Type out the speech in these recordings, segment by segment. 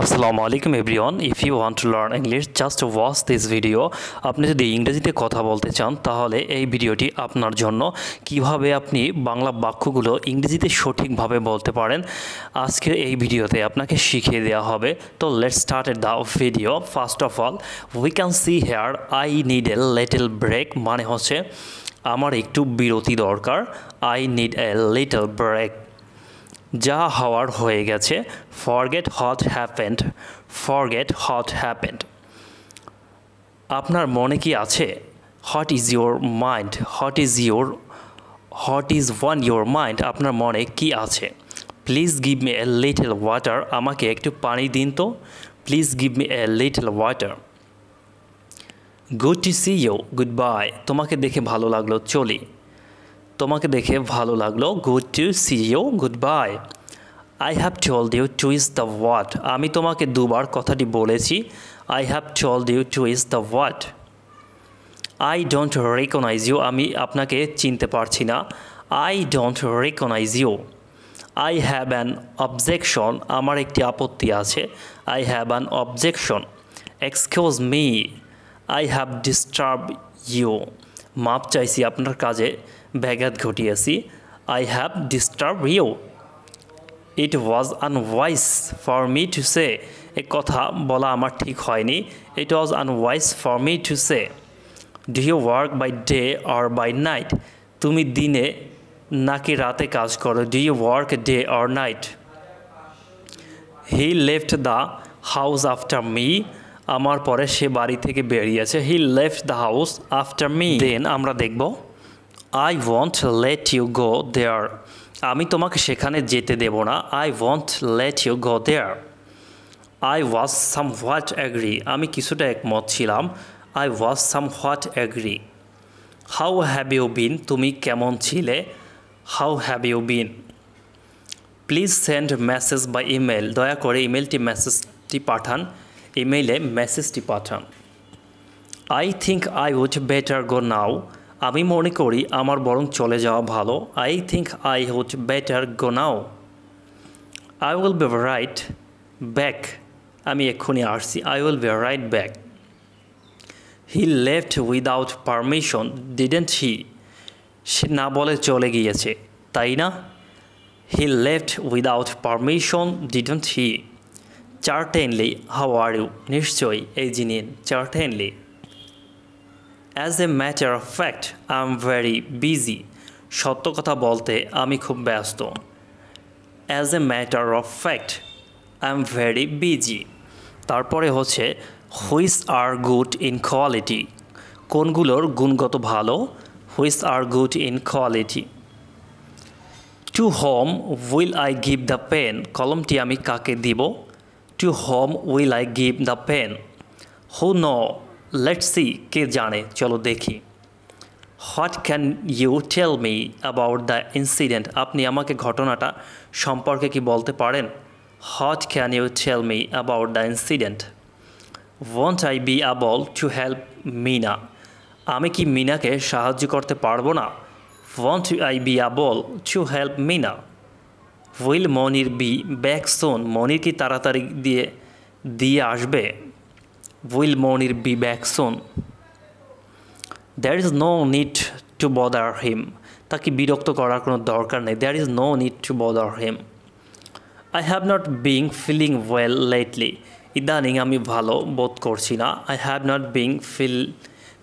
আসসালামু আলাইকুম everyone. If you want to learn English just watch this video. আপনি যদি ইংরেজিতে কথা বলতে চান তাহলে এই ভিডিওটি আপনার জন্য। কিভাবে আপনি বাংলা বাক্যগুলো ইংরেজিতে সঠিকভাবে বলতে পারেন আজকের এই ভিডিওতে আপনাকে শিখিয়ে দেওয়া হবে। তো let's start the video. First of all we can see here I need a little break, মানে হচ্ছে আমার একটু বিরতি দরকার। I need a little break. যা হওয়ার হয়ে গেছে। Forget what happened, forget what happened. আপনার মনে কি আছে? What is your mind, what is on your mind, আপনার মনে কি আছে? Please give me a little water, আমাকে একটু পানি দিন তো। Please give me a little water. Good to see you, good bye, তোমাকে দেখে ভালো লাগলো, চলি। তোমাকে দেখে ভালো লাগলো, good to see you, good bye. I have told you twice the what, আমি তোমাকে দুবার কথাটি বলেছি। I have told you twice the what. I don't recognise you, আমি আপনাকে চিনতে পারছি না। I don't recognise you. I have an objection, আমার একটি আপত্তি আছে। I have an objection. Excuse me, I have disturb you, মাপ চাইছি, আপনার কাজে ব্যাঘাত ঘটিয়েছি। I have disturb you. It was unwise for me to say, এ কথা বলা আমার ঠিক হয়নি। It was unwise for me to say. Do you work by day or by night, তুমি দিনে নাকি রাতে কাজ করো? Do you work day or night? He left the house after me, আমার পরে সে বাড়ি থেকে বেরিয়েছে। হি left the house after me. Then আমরা দেখব I won't let you go there, আমি তোমাকে সেখানে যেতে দেব না। I won't let you go there. I was somewhat agree, আমি কিছুটা একমত ছিলাম। I was somewhat agree. How have you been, তুমি কেমন ছিলে? How have you been. Please send message by email, দয়া করে মেসেজটি পাঠান, ইমেইলে মেসেজটি পাঠান। I think I would better go now, আমি মনে করি আমার বরং চলে যাওয়া ভালো। I think I would better go now. I will be right back, আমি এক্ষুনি আসছি। I will be right back. He left without permission didn't he, সে না বলে চলে গিয়েছে, তাই না? He left without permission didn't he. Certainly how are you, নিশ্চয়ই এই জিনিস, certainly. As a matter of fact I am very busy, সত্য কথা বলতে আমি খুব ব্যস্ত। As a matter of fact I am very busy. তারপরে হচ্ছে which are good in quality, কোনগুলোর গুণগত ভালো। Which are good in quality. To whom will I give the pen, কলমটি আমি কাকে দিব? To whom will I give the pen. Who knows, let's see, কে জানে, চলো দেখি। What can you tell me about the incident, আপনি আমাকে ঘটনাটা সম্পর্কে কি বলতে পারেন? What can you tell me about the incident. Won't I be able to help Mina, আমি কি মিনাকে সাহায্য করতে পারবো না? Won't I be able to help Mina. Will Monir be back soon, Monir কি তাড়াতাড়ি দিয়ে আসবে? Will Monir be back soon. There is no need to bother him, তাকে বিরক্ত করার কোনো দরকার নেই। There is no need to bother him. I have not being feeling well lately, ইদানিং আমি ভালো বোধ করছি না। I have not being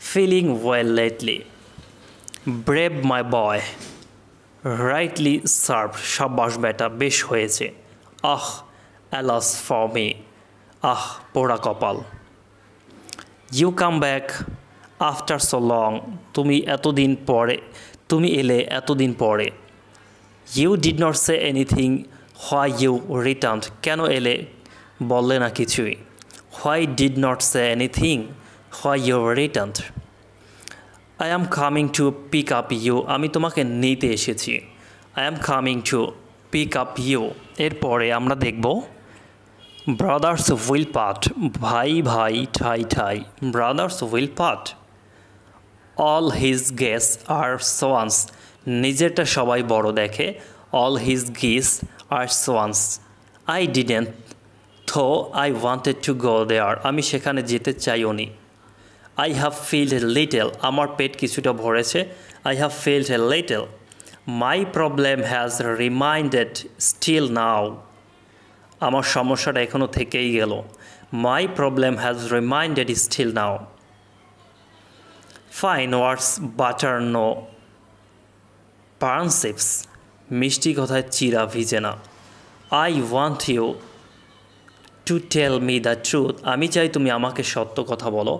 feeling well lately. Brave my boy, rightly serve, সাব্বাস বেটা, বেশ হয়েছে। আহ অ্যালাস ফর মি, আহ পোড়া কপাল। You come back after so long, তুমি এলে এতদিন পরে। You did not say anything why you return, কেন এলে বললে না কিছুই। Why did not say anything why you return. I am coming to pick up you, আমি তোমাকে নিতে এসেছি। I am coming to pick up you. এরপরে আমরা দেখব ব্রাদার্স উইল পার্ট, ভাই ভাই ঠাই ঠাই। Brothers will part. All his geese are swans, নিজেরটা সবাই বড় দেখে। All his geese are swans. I didn't though I wanted to go there, আমি সেখানে যেতে চাইও নি। I have felt a little, আমার পেট কিছুটা ভরেছে। I have felt a little. My problem has remained still now. আমার সমস্যাটা এখনো থেকেই গেল। My problem has remained still now. Fine words butter no parsnips. মিষ্টি কথায় চিরা ভিজে না। I want you to tell me the truth. আমি চাই তুমি আমাকে সত্য কথা বলো।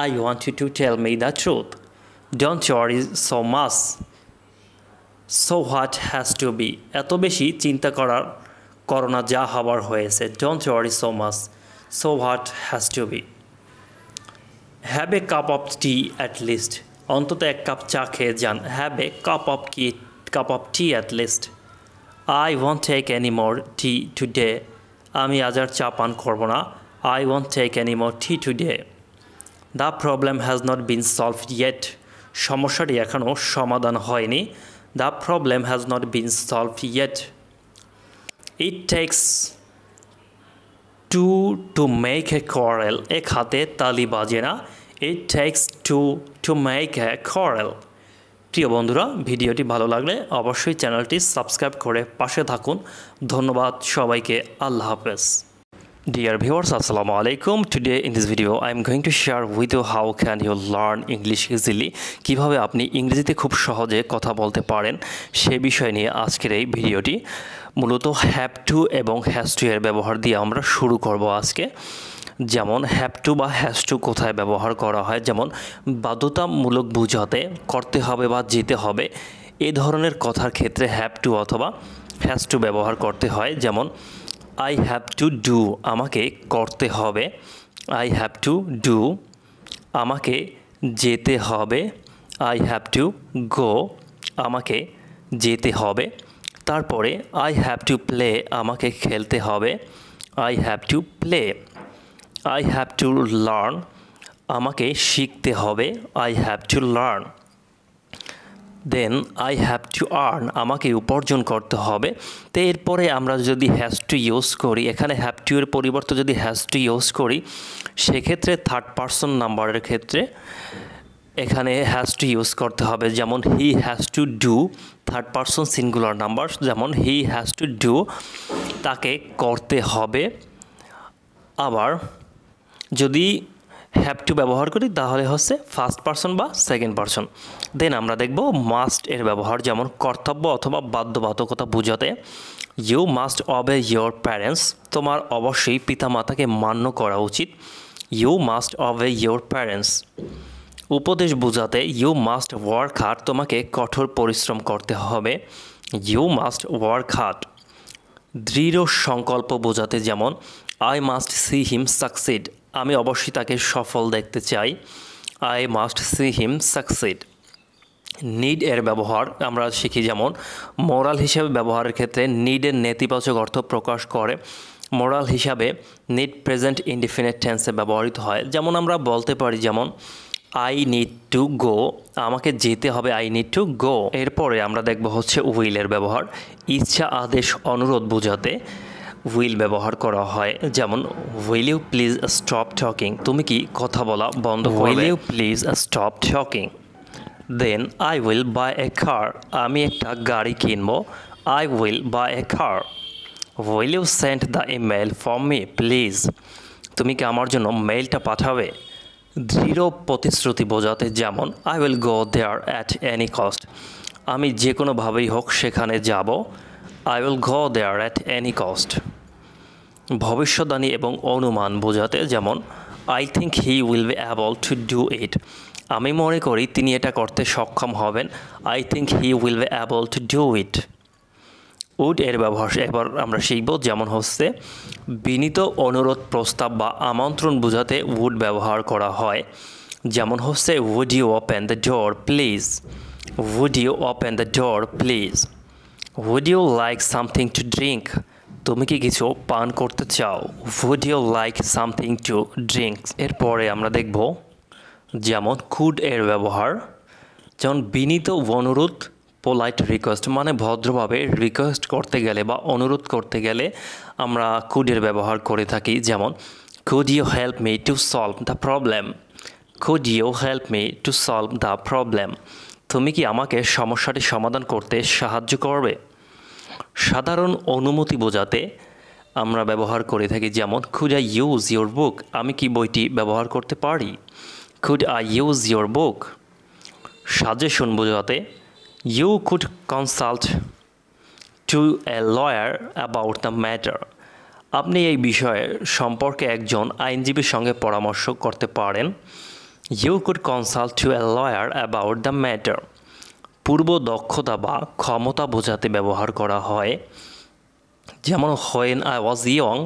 I want you to tell me the truth. Don't worry so much. So what has to be? এত বেশি চিন্তা করো না, যা হবার হয়েছে। Don't worry so much. So what has to be? Have a cup of tea at least. অন্তত এক কাপ চা খেয়ে যান। Have a cup of tea at least. I won't take any more tea today. আমি আজ আর চা পান করব না। I won't take any more tea today. The problem has not been solved yet. সমস্যাটি এখনও সমাধান হয়নি। The problem has not been solved yet. It takes two to make a quarrel. এক হাতে তালি বাজে না। It takes two to make a quarrel. প্রিয় বন্ধুরা, ভিডিওটি ভালো লাগলে অবশ্যই চ্যানেলটি সাবস্ক্রাইব করে পাশে থাকুন। ধন্যবাদ সবাইকে। আল্লাহ হাফেজ। Dear viewers, Assalamu alaikum. Today in this video I am going to share with you how can you learn English easily. কিভাবে আপনি ইংরেজিতে খুব সহজে কথা বলতে পারেন সে বিষয় নিয়ে আজকের এই ভিডিওটি। মূলত হ্যাভ টু এবং হ্যাজ টু এর ব্যবহার দিয়ে আমরা শুরু করব আজকে। যেমন হ্যাভ টু বা হ্যাজ টু কোথায় ব্যবহার করা হয়, যেমন বাধ্যতামূলক বোঝাতে, করতে হবে বা যেতে হবে এই ধরনের কথার ক্ষেত্রে হ্যাভ টু অথবা হ্যাজ টু ব্যবহার করতে হয়। যেমন I have to do, আমাকে করতে হবে। I have to do, আমাকে যেতে হবে। I have to go, আমাকে যেতে হবে। তারপরে I have to play, আমাকে খেলতে হবে। I have to play. I have to learn, আমাকে শিখতে হবে। I have to learn. Then I have to earn, আমাকে উপার্জন করতে হবে। তো এরপরে আমরা যদি হ্যাজ টু ইউজ করি, এখানে হ্যাভ টু এর পরিবর্তে যদি হ্যাজ টু ইউজ করি সেক্ষেত্রে থার্ড পারসন নাম্বারের ক্ষেত্রে এখানে হ্যাজ টু ইউজ করতে হবে। যেমন he has to do, third person singular number, যেমন হি হ্যাজ টু ডু, তাকে করতে হবে। আবার যদি হ্যাভ টু ব্যবহার করি তাহলে হচ্ছে ফার্স্ট পারসন বা সেকেন্ড পারসন। দেন আমরা দেখব মাস্ট এর ব্যবহার, যেমন কর্তব্য অথবা বাধ্যবাধকতা বোঝাতে you must obey your parents, তোমার অবশ্যই পিতামাতাকে মান্য করা উচিত। You must obey your parents. উপদেশ বোঝাতে ইউ মাস্ট ওয়ার্ক হার্ড, তোমাকে কঠোর পরিশ্রম করতে হবে। You must work hard. দৃঢ় সংকল্প বোঝাতে যেমন I must see him succeed, আমি অবশ্যই তাকে সফল দেখতে চাই। I must see him succeed. Need এর ব্যবহার আমরা শিখি, যেমন মোরাল হিসাবে ব্যবহারের ক্ষেত্রে নিডের নেতিবাচক অর্থ প্রকাশ করে। মোরাল হিসাবে নিড প্রেজেন্ট ইনডিফিনিট টেন্সে ব্যবহৃত হয়। যেমন আমরা বলতে পারি, যেমন আই নিড টু গো, আমাকে যেতে হবে। I need to go. এরপরে আমরা দেখব হচ্ছে উইলের ব্যবহার। ইচ্ছা, আদেশ, অনুরোধ বোঝাতে উইল ব্যবহার করা হয়। যেমন will you please stop talking, তুমি কি কথা বলা বন্ধ করবে। Will you please stop talking. Then I will buy a car, আমি একটা গাড়ি কিনবো। I will buy a car. Will you send the email for me please, তুমি কি আমার জন্য মেইলটা পাঠাবে। দৃঢ় প্রতিশ্রুতি বোঝাতে যেমন I will go there at any cost, আমি যে কোনোভাবেই হোক সেখানে যাব। I will go there at any cost. ভবিষ্যদ্বাণী এবং অনুমান বোঝাতে যেমন I think he will be able to do it, আমি মনে করি তিনি এটা করতে সক্ষম হবেন। I think he will be able to do it. Would এর ব্যবহার এবার আমরা শিখব, যেমন হচ্ছে বিনীত অনুরোধ, প্রস্তাব বা আমন্ত্রণ বোঝাতে উড ব্যবহার করা হয়। যেমন হচ্ছে would you open the door please. Would you open the door please. Would you like something to drink, তুমি কি কিছু পান করতে চাও। Would you like something to drink. এরপরে আমরা দেখব যেমন কুড এর ব্যবহার, যেমন বিনীত অনুরোধ, পোলাইট রিকোয়েস্ট মানে ভদ্রভাবে রিকোয়েস্ট করতে গেলে বা অনুরোধ করতে গেলে আমরা কুডের ব্যবহার করে থাকি। যেমন could you help me to solve the problem, could you help me to solve the problem, তুমি কি আমাকে সমস্যাটি সমাধান করতে সাহায্য করবে। সাধারণ অনুমতি বোঝাতে আমরা ব্যবহার করে থাকি। যেমন could I use your book, আমি কি বইটি ব্যবহার করতে পারি। Could I use your book. Suggestion বোঝাতে you could consult to a lawyer about the matter, আপনি এই বিষয়ে সম্পর্কে একজন আইনজীবীর সঙ্গে পরামর্শ করতে পারেন। You could consult to a lawyer about the matter. পূর্ব দক্ষতা বা ক্ষমতা বোঝাতে ব্যবহার করা হয়। যেমন when I was young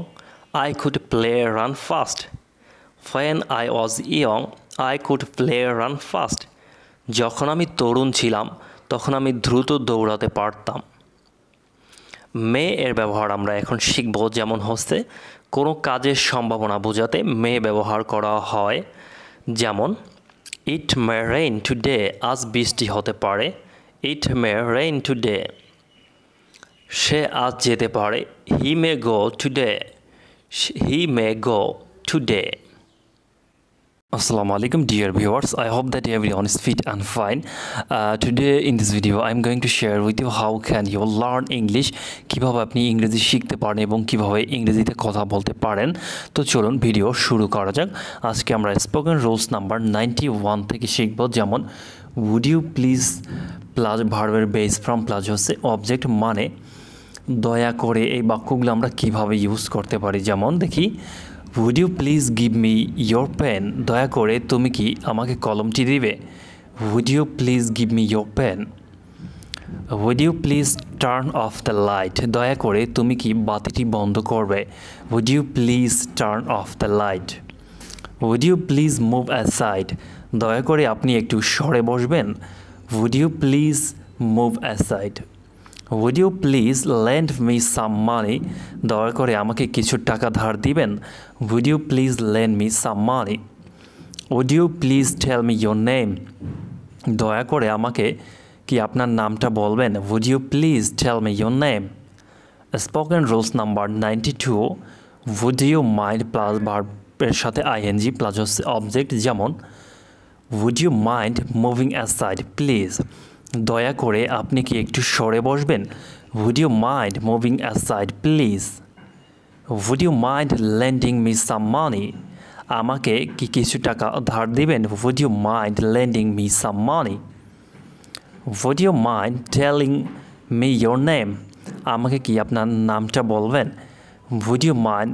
I could play run fast, when I was young I could play run fast, যখন আমি তরুণ ছিলাম তখন আমি দ্রুত দৌড়াতে পারতাম। মে এর ব্যবহার আমরা এখন শিখব। যেমন হচ্ছে কোনো কাজের সম্ভাবনা বোঝাতে মে ব্যবহার করা হয়। যেমন ইট মে রেইন টুডে, আজ বৃষ্টি হতে পারে। It may rain today. সে আজ যেতে পারে। He may go today, he may go today. Assalamu alaikum dear viewers, I hope that everyone is fit and fine. Today in this video I am going to share with you how can you learn English, কিভাবে আপনি ইংরেজি শিখতে পারেন এবং কিভাবে ইংরেজিতে কথা বলতে পারেন। তো চলুন ভিডিও শুরু করা যাক। আজকে আমরা স্পোকেন রুলস নাম্বার 91 থেকে শিখব। যেমন would you please প্লাস ভার্বের বেস ফ্রম প্লাস হচ্ছে অবজেক্ট, মানে দয়া করে এই বাক্যগুলো আমরা কিভাবে ইউজ করতে পারি। যেমন দেখি would you please give me your pen, দয়া করে তুমি কি আমাকে কলমটি দিবে। would you please give me your pen. would you please turn off the light, দয়া করে তুমি কি বাতিটি বন্ধ করবে। would you please turn off the light. would you please move aside, দয়া করে আপনি একটু সরে বসবেন। would you please move aside. would you please lend me some money, দয়া করে আমাকে কিছু টাকা ধার দিবেন। would you please lend me some money. would you please tell me your name, দয়া করে আমাকে কি আপনার নামটা বলবেন। would you please tell me your name. Spoken rules number 92 would you mind plus ভার্বের সাথে ing প্লাস হচ্ছে অবজেক্ট। যেমন would you mind moving aside please, দয়া করে আপনি কি একটু সরে বসবেন। would you mind moving aside please. would you mind lending me some money, আমাকে কি কিছু টাকা ধার দিবেন। would you mind lending me some money. would you mind telling me your name, আমাকে কি আপনার নামটা বলবেন। would you mind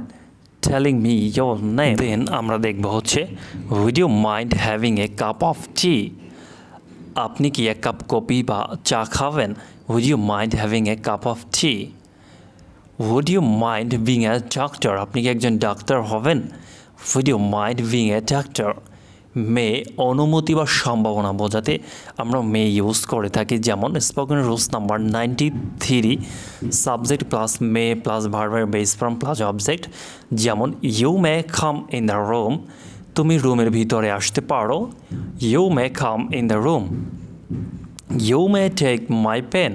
telling me your name. দেন আমরা দেখব হচ্ছে would you mind having a cup of tea, আপনি কি এক কাপ কফি বা চা খাবেন। would you mind having a cup of tea. would you mind being a doctor, আপনি কি একজন ডাক্তার হবেন। would you mind being a doctor. মে অনুমতি বা সম্ভাবনা বোঝাতে আমরা মে ইউজ করে থাকি। যেমন spoken rules number 93 subject plus may plus ভার্বের বেস ফ্রম প্লাস অবজেক্ট। যেমন you may come in the room, তুমি রুমের ভিতরে আসতে পারো। You may come in the room. You may take my pen,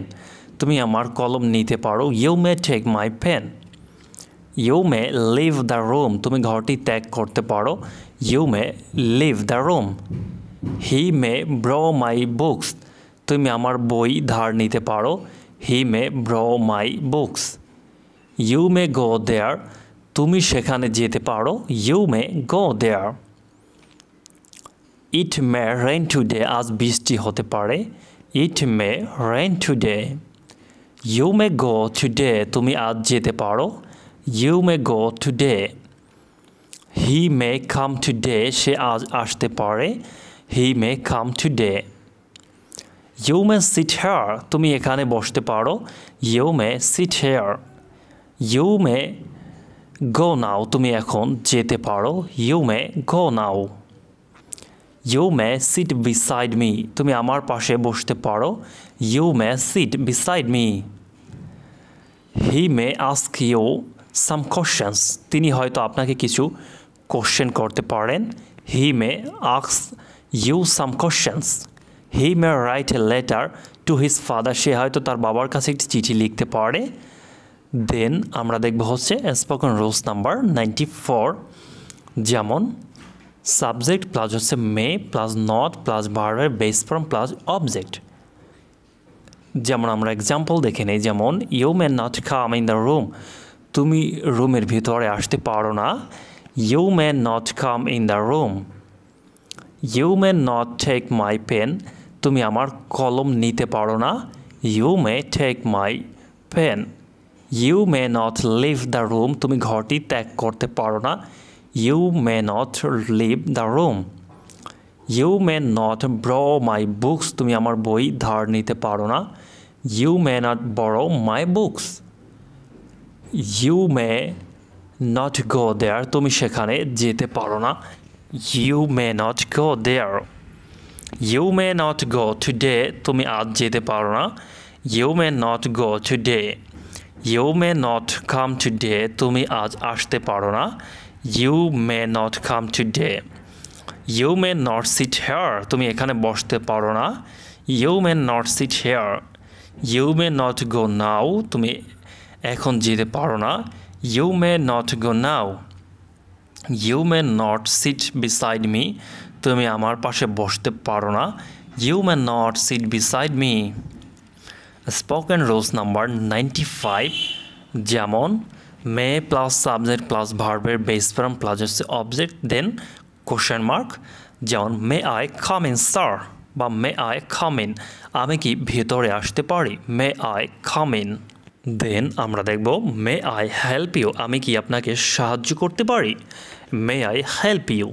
তুমি আমার কলম নিতে পারো। You may take my pen. You may leave the room, তুমি ঘরটি ত্যাগ করতে পারো। You may leave the room. He may borrow my books, তুমি আমার বই ধার নিতে পারো। He may borrow my books. You may go there, তুমি সেখানে যেতে পারো। You may go there. It may rain today, আজ বৃষ্টি হতে পারে। It may rain today. You may go today, তুমি আজ যেতে পারো। You may go today. He may come today, সে আজ আসতে পারে। He may come today. You may sit here, তুমি এখানে বসতে পারো। You may sit here. You may go now, তুমি এখন যেতে পারো। You may go now. You may sit beside me, তুমি আমার পাশে বসতে পারো। You may sit beside me. He may ask you some questions, তিনি হয়তো আপনাকে কিছু কোশ্চেন করতে পারেন। He may ask you some questions. He may write a letter to his father, সে হয়তো তার বাবার কাছে একটি চিঠি লিখতে পারে। দেন আমরা দেখব হচ্ছে স্পোকেন রুলস নাম্বার 94, যেমন সাবজেক্ট প্লাস হচ্ছে মে প্লাস নট প্লাস ভার্বের বেস ফর্ম প্লাস অবজেক্ট। যেমন আমরা এক্সাম্পল দেখে নেই, যেমন you may not come in the room, তুমি রুমের ভিতরে আসতে পারো না। You may not come in the room. You may not take my pen, তুমি আমার কলম নিতে পারো না। You may take my pen. You may not leave the room, তুমি ঘরটি ত্যাগ করতে পারো না। You may not leave the room. You may not borrow my books, তুমি আমার বই ধার নিতে পারো না। You may not borrow my books. You may not go there, তুমি সেখানে যেতে পারো না। You may not go there. You may not go today, তুমি আজ যেতে পারো না। You may not go today. You may not come today, তুমি আজ আসতে পারো না। You may not come today. You may not sit here, তুমি এখানে বসতে পারো না। You may not sit here. You may not go now, তুমি এখন যেতে পারো না। You may not go now. You may not sit beside me, তুমি আমার পাশে বসতে পারো না। You may not sit beside me. Spoken rules number 95, যেমন মে প্লাস সাবজেক্ট প্লাস ভার্বের বেস ফর্ম প্লাস হচ্ছে অবজেক্ট, দেন কোশ্চেন মার্ক। যেমন may I come in sir, বা মে আই কাম ইন, আমি কি ভেতরে আসতে পারি। May I come in. দেন আমরা দেখব মে আই হেল্প ইউ, আমি কি আপনাকে সাহায্য করতে পারি। May I help you.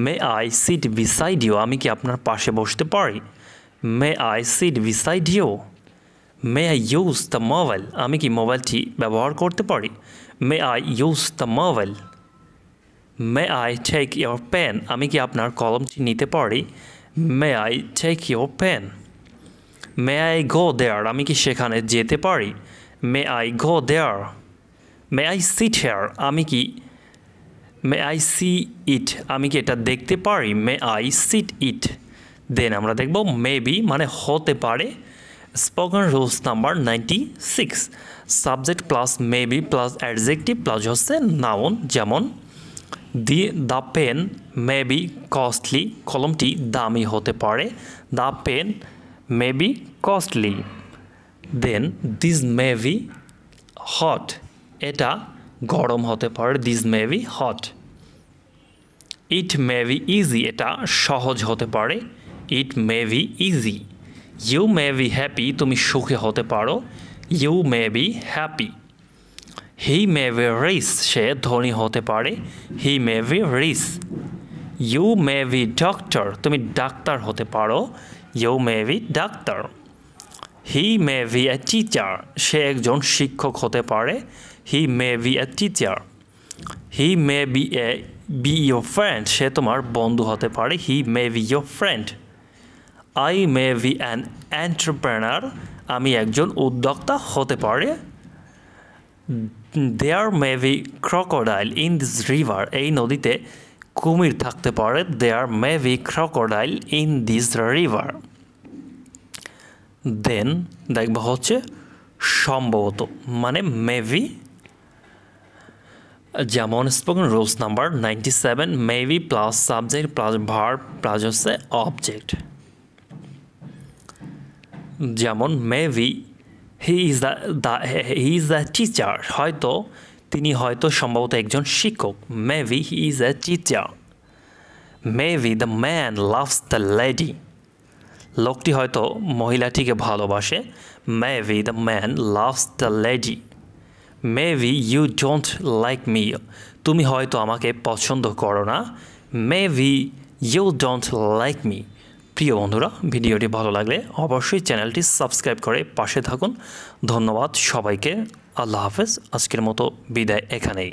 May I sit beside you, আমি কি আপনার পাশে বসতে পারি। May I sit beside you. May I use the mobile, আমি কি মোবাইলটি ব্যবহার করতে পারি। May I use the mobile. May I take your pen, আমি কি আপনার কলমটি নিতে পারি। May I take your pen. May I go there, আমি কি সেখানে যেতে পারি। May I go there. May I sit here, আমি কি মে আই সি ইট, আমি কি এটা দেখতে পারি। মে আই সিট ইট। দেন আমরা দেখব মেবি মানে হতে পারে। Spoken rules number 96, subject plus maybe plus adjective plus হচ্ছে নাউন। যেমন the pen may be costly, কলমটি দামি হতে পারে। The pen may be costly. Then this may be hot, এটা গরম হতে পারে। This may be hot. It may be easy, এটা সহজ হতে পারে। It may be easy. You may be happy, তুমি সুখী হতে পারো। You may be happy. He may be rich, সে ধনী হতে পারে। He may be rich. You may be doctor, তুমি ডাক্তার হতে পারো। You may be doctor. He may be a teacher, সে একজন শিক্ষক হতে পারে। He may be a teacher. He may be your friend, সে তোমার বন্ধু হতে পারে। He may be your friend. I may be an entrepreneur, আমি একজন উদ্যোক্তা হতে পারে। There may be crocodile in this river, এই নদীতে কুমির থাকতে পারে। There may be crocodile in this river. Then দেখব হচ্ছে সম্ভবত মানে মেবি। যেমন spoken rules number 97, maybe plus subject plus verb plus হচ্ছে অবজেক্ট। যেমন maybe he is the teacher, হয়তো তিনি হয়তো সম্ভবত একজন শিক্ষক। Maybe he is a teacher. Maybe the man loves the lady, লোকটি হয়তো মহিলাটিকে ভালোবাসে। Maybe the man loves the lady. Maybe you don't like me, তুমি হয়তো আমাকে পছন্দ করো না। Maybe you don't like me. প্রিয় বন্ধুরা, ভিডিওটি ভালো লাগলে অবশ্যই চ্যানেলটি সাবস্ক্রাইব করে পাশে থাকুন। ধন্যবাদ সবাইকে। আল্লাহ হাফেজ। আজকের মতো বিদায় এখানেই।